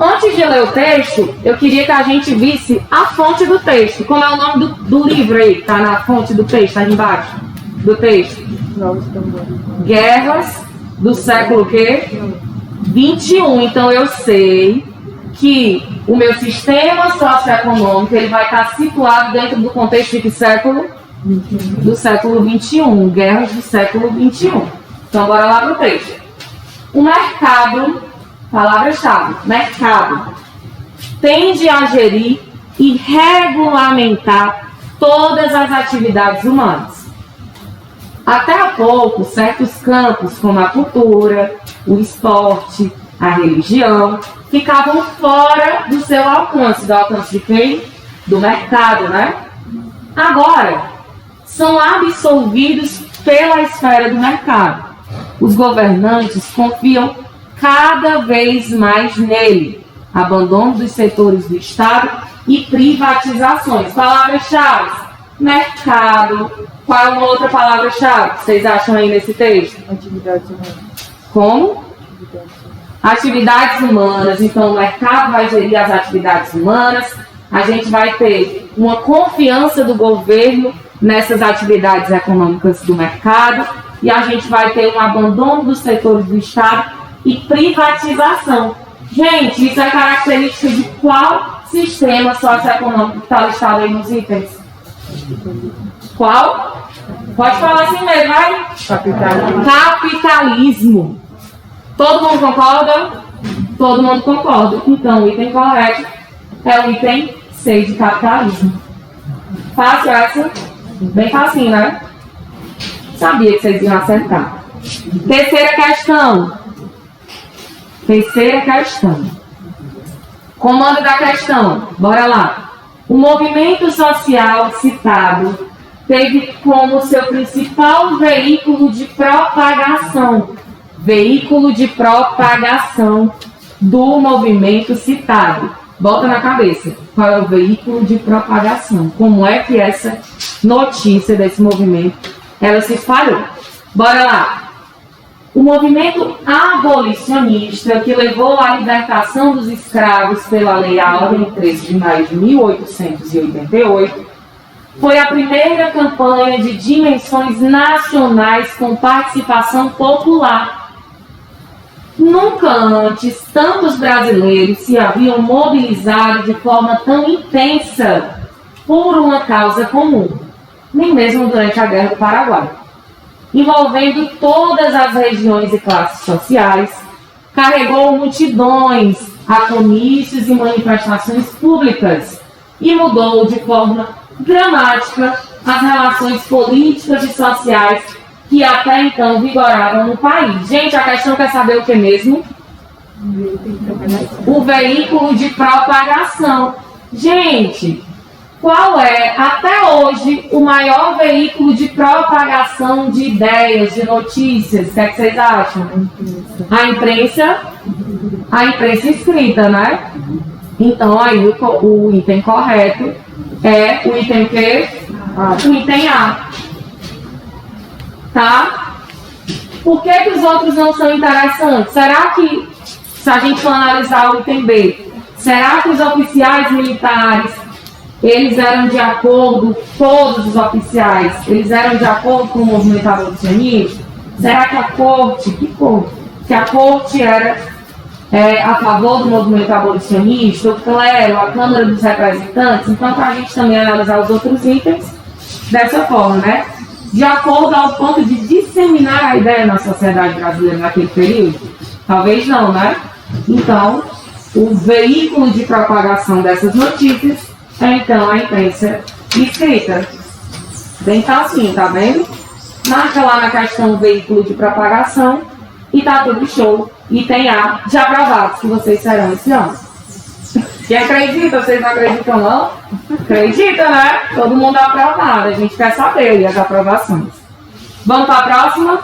F: Antes de ler o texto, eu queria que a gente visse a fonte do texto. Como é o nome do livro aí, que está na fonte do texto, ali embaixo do texto? Guerras do século quê? 21. Então eu sei que o meu sistema socioeconômico ele vai estar situado dentro do contexto de que século? Do século 21. Guerras do século 21. Então bora lá para o texto. O mercado... Palavra-chave, mercado, tende a gerir e regulamentar todas as atividades humanas. Até há pouco, certos campos, como a cultura, o esporte, a religião, ficavam fora do seu alcance. Do alcance de quem? Do mercado, né? Agora, são absolvidos pela esfera do mercado. Os governantes confiam cada vez mais nele. Abandono dos setores do Estado e privatizações. Palavras-chave. Mercado. Qual é uma outra palavra-chave que vocês acham aí nesse texto?
D: Atividades humanas.
F: Como? Atividades humanas. Então, o mercado vai gerir as atividades humanas. A gente vai ter uma confiança do governo nessas atividades econômicas do mercado. E a gente vai ter um abandono dos setores do Estado e privatização. Gente, isso é característica de qual sistema socioeconômico que está listado aí nos itens? Qual? Pode falar assim mesmo, vai? Capitalismo. Todo mundo concorda? Todo mundo concorda. Então, o item correto é o item 6 de capitalismo. Fácil essa? Bem facinho, né? Sabia que vocês iam acertar. Terceira questão. Comando da questão. Bora lá. O movimento social citado teve como seu principal veículo de propagação do movimento citado. Bota na cabeça. Qual é o veículo de propagação? Como é que essa notícia desse movimento ela se espalhou? Bora lá. O movimento abolicionista que levou à libertação dos escravos pela Lei Áurea em 13 de maio de 1888 foi a primeira campanha de dimensões nacionais com participação popular. Nunca antes tantos brasileiros se haviam mobilizado de forma tão intensa por uma causa comum, nem mesmo durante a Guerra do Paraguai. Envolvendo todas as regiões e classes sociais, carregou multidões a comícios e manifestações públicas e mudou de forma dramática as relações políticas e sociais que até então vigoravam no país. Gente, a questão quer saber o que mesmo? O veículo de propagação. Gente, qual é, até hoje, o maior veículo de propagação de ideias, de notícias? O que é que vocês acham? A imprensa escrita, né? Então, aí o item correto é o item quê? O item A. Tá? Por que os outros não são interessantes? Será que, se a gente for analisar o item B, será que os oficiais militares eles eram de acordo, todos os oficiais, eles eram de acordo com o movimento abolicionista? Será que a corte, que a corte era a favor do movimento abolicionista, o clero, a Câmara dos Representantes? Então, para a gente também analisar os outros itens dessa forma, né? De acordo ao ponto de disseminar a ideia na sociedade brasileira naquele período. Talvez não, né? Então, o veículo de propagação dessas notícias é então a imprensa escrita. Bem facinho, tá vendo? Marca lá na questão veículo de propagação e tá tudo show. E tem A de aprovados que vocês serão esse ano. Quem acredita? Vocês não acreditam não? Acredita, né? Todo mundo é aprovado. A gente quer saber as aprovações. Vamos para a próxima?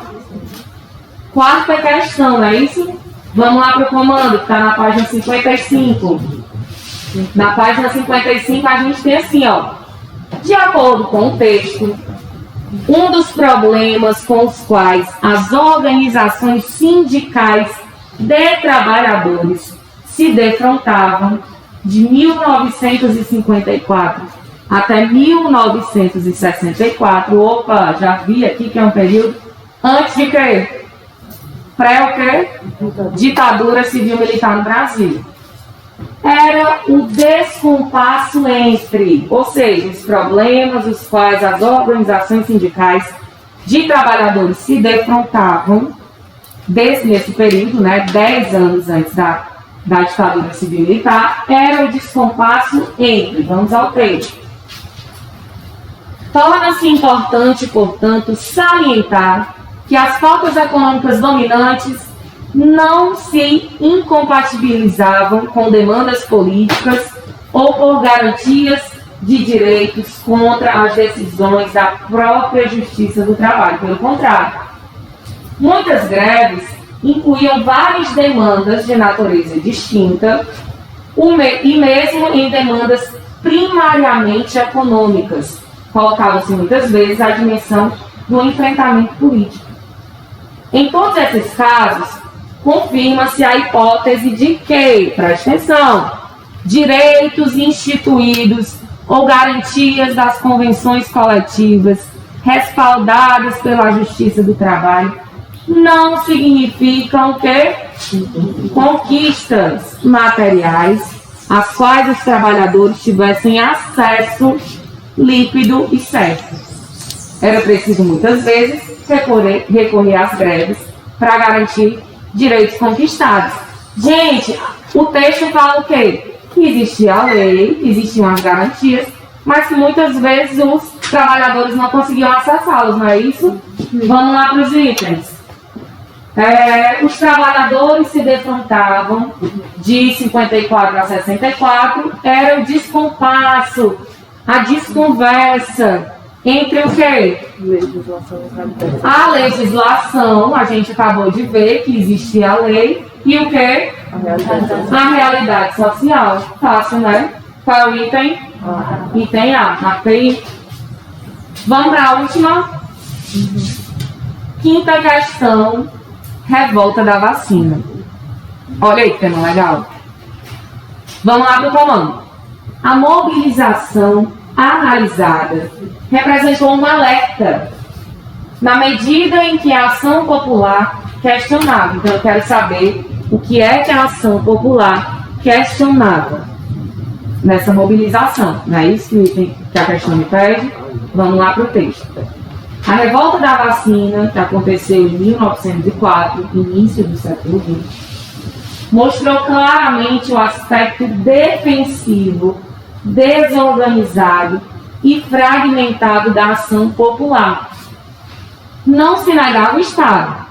F: Quarta questão, não é isso? Vamos lá para o comando, que está na página 55. Na página 55 a gente tem assim, ó. De acordo com o texto, um dos problemas com os quais as organizações sindicais de trabalhadores se defrontavam de 1954 até 1964, opa, já vi aqui que é um período antes de quê? Pré o quê? Ditadura civil-militar no Brasil. Era o descompasso entre, ou seja, os problemas os quais as organizações sindicais de trabalhadores se defrontavam nesse período, né, 10 anos antes da ditadura civil-militar, era o descompasso entre, vamos ao texto. Torna-se importante, portanto, salientar que as pautas econômicas dominantes não se incompatibilizavam com demandas políticas ou por garantias de direitos contra as decisões da própria Justiça do Trabalho. Pelo contrário, muitas greves incluíam várias demandas de natureza distinta e mesmo em demandas primariamente econômicas. Colocava-se muitas vezes a dimensão do enfrentamento político. Em todos esses casos, confirma-se a hipótese de que, preste atenção, direitos instituídos ou garantias das convenções coletivas respaldadas pela Justiça do Trabalho não significam que conquistas materiais às quais os trabalhadores tivessem acesso líquido e certo. Era preciso muitas vezes recorrer às greves para garantir direitos conquistados. Gente, o texto fala o quê? Que existia a lei, que existiam as garantias, mas que muitas vezes os trabalhadores não conseguiam acessá-los, não é isso? Vamos lá para os itens. Os trabalhadores se defrontavam de 54 a 64, era o descompasso, a desconversa entre o quê? A legislação, a gente acabou de ver que existia a lei, e o quê? A realidade social. Fácil, né? Qual é o item? Item A. Marquei. Vamos para a última? Quinta questão. Revolta da vacina. Olha aí que tema legal. Vamos lá para o comando. A mobilização analisada representou um alerta na medida em que a ação popular questionava. Então eu quero saber o que é que a ação popular questionava nessa mobilização. Não é isso que a questão me pede? Vamos lá para o texto. A revolta da vacina, que aconteceu em 1904, início do século XX, mostrou claramente o aspecto defensivo, desorganizado e fragmentado da ação popular. Não se negava o Estado,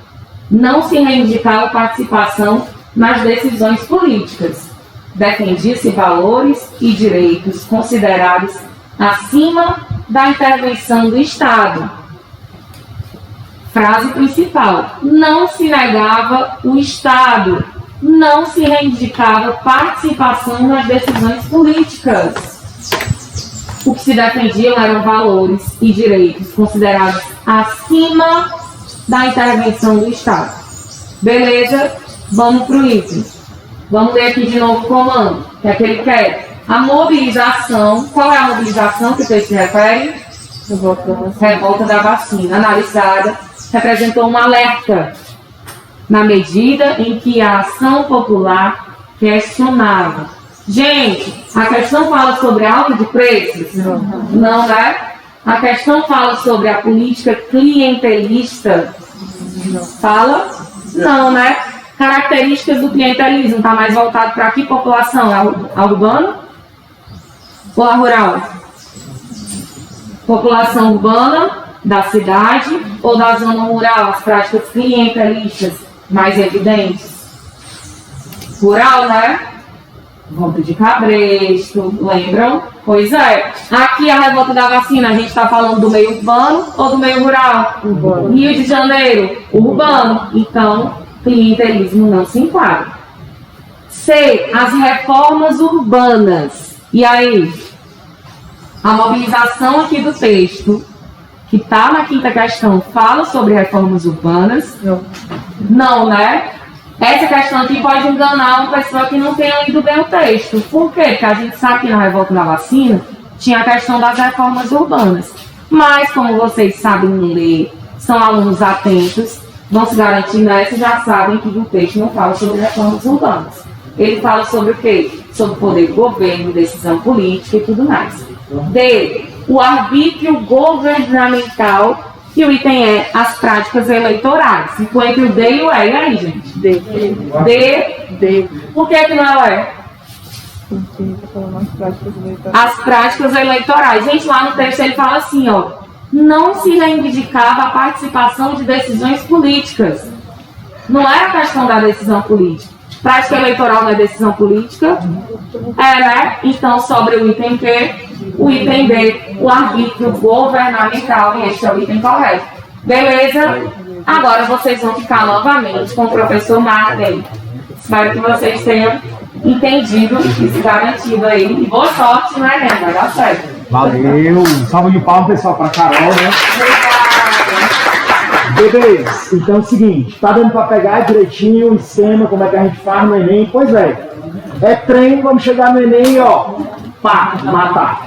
F: não se reivindicava participação nas decisões políticas, defendia-se valores e direitos considerados acima da intervenção do Estado. Frase principal: não se negava o Estado, não se reivindicava participação nas decisões políticas. O que se defendiam eram valores e direitos considerados acima da intervenção do Estado. Beleza? Vamos para o item. Vamos ler aqui de novo o comando, que é que ele quer. A mobilização, qual é a mobilização que o texto se refere? Revolta da vacina, analisada, representou um alerta na medida em que a ação popular questionava. Gente, a questão fala sobre alta de preços? Não, né? A questão fala sobre a política clientelista? Fala? Não, né? Características do clientelismo, está mais voltado para que população? A urbana ou a rural? População urbana da cidade ou da zona rural, as práticas clientelistas mais evidentes? Rural, né? Volta de cabresto, lembram? Pois é. Aqui a revolta da vacina, a gente está falando do meio urbano ou do meio rural? Urbano. Rio de Janeiro, urbano. Então, clientelismo não se enquadra. C. As reformas urbanas. E aí? A mobilização aqui do texto, que está na quinta questão, fala sobre reformas urbanas? Não. Não, né? Essa questão aqui pode enganar uma pessoa que não tenha lido bem o texto. Por quê? Porque a gente sabe que na revolta da vacina tinha a questão das reformas urbanas. Mas, como vocês sabem ler, são alunos atentos, vão se garantir nessa, já sabem que o texto não fala sobre reformas urbanas. Ele fala sobre o quê? Sobre o poder do governo, decisão política e tudo mais. D. O arbítrio governamental. E o item é as práticas eleitorais. Ficou entre o D e o E. E aí, gente? D. D. Por que não é o E?
D: Porque está falando as práticas eleitorais.
F: As práticas eleitorais. Gente, lá no texto ele fala assim, ó. Não se reivindicava a participação de decisões políticas. Não era a questão da decisão política. Prática eleitoral não é decisão política? É, né? Então, sobre o item Q, o item D, o arbítrio governamental, e este é o item correto. Beleza? Agora vocês vão ficar novamente com o professor Marley. Espero que vocês tenham entendido e se garantido aí. E boa sorte, né, né? Vai dar certo.
B: Valeu! Salve de palmas, pessoal, para Carol, né? Bebês, então é o seguinte, tá dando para pegar direitinho o esquema, como é que a gente faz no Enem? Pois é, é treino, vamos chegar no Enem e ó, pá, matar.